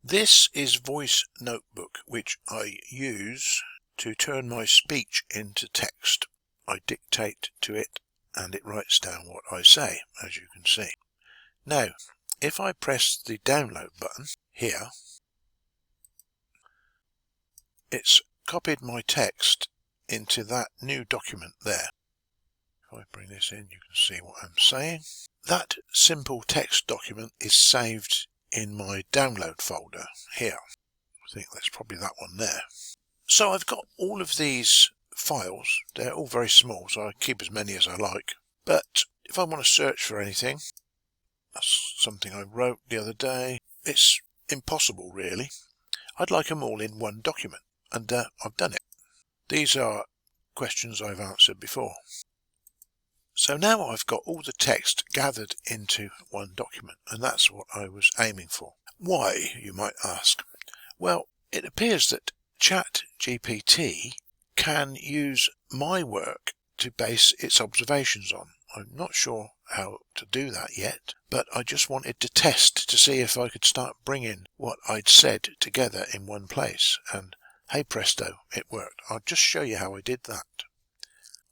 This is Voice Notebook, which I use to turn my speech into text. I dictate to it and it writes down what I say, as you can see. Now, if I press the download button here, it's copied my text into that new document there. If I bring this in, you can see what I'm saying. That simple text document is saved in my download folder here. I think that's probably that one there. So I've got all of these files. They're all very small, so I keep as many as I like. But if I want to search for anything, that's something I wrote the other day. It's impossible, really. I'd like them all in one document, and I've done it. These are questions I've answered before. So now I've got all the text gathered into one document, and that's what I was aiming for. Why, you might ask? Well, it appears that ChatGPT can use my work to base its observations on. I'm not sure how to do that yet, but I just wanted to test to see if I could start bringing what I'd said together in one place, and hey presto, it worked. I'll just show you how I did that.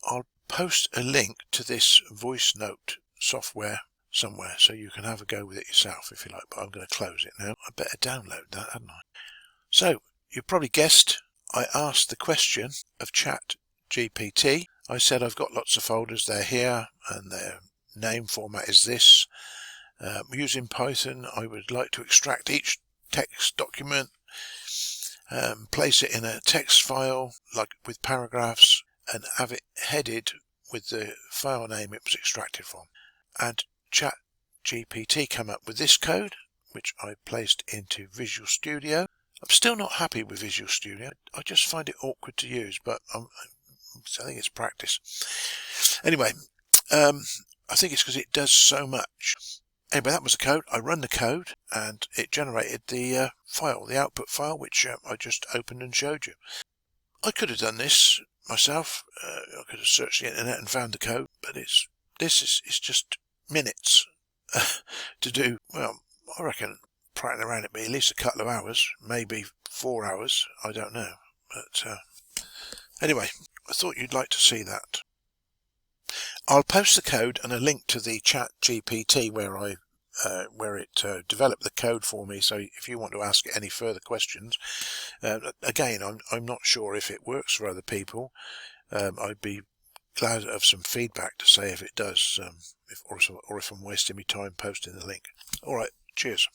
I'll post a link to this voice note software somewhere so you can have a go with it yourself if you like, but I'm going to close it now. I better download that, hadn't I? So, you probably guessed, I asked the question of ChatGPT. I said I've got lots of folders, they're here, and their name format is this. Using Python, I would like to extract each text document, place it in a text file, like with paragraphs, and have it headed with the file name it was extracted from. And ChatGPT came up with this code, which I placed into Visual Studio. I'm still not happy with Visual Studio. I just find it awkward to use, but I think it's practice. Anyway, I think it's because it does so much. Anyway, that was the code. I run the code and it generated the file, the output file, which I just opened and showed you. I could have done this myself. I could have searched the internet and found the code, but it's just minutes to do. Well, I reckon prattling around it'd be at least a couple of hours, maybe 4 hours. I don't know, but anyway, I thought you'd like to see that. I'll post the code and a link to the ChatGPT where it developed the code for me, so if you want to ask it any further questions, again, I'm not sure if it works for other people. I'd be glad of some feedback to say if it does, or if I'm wasting my time posting the link. All right, cheers.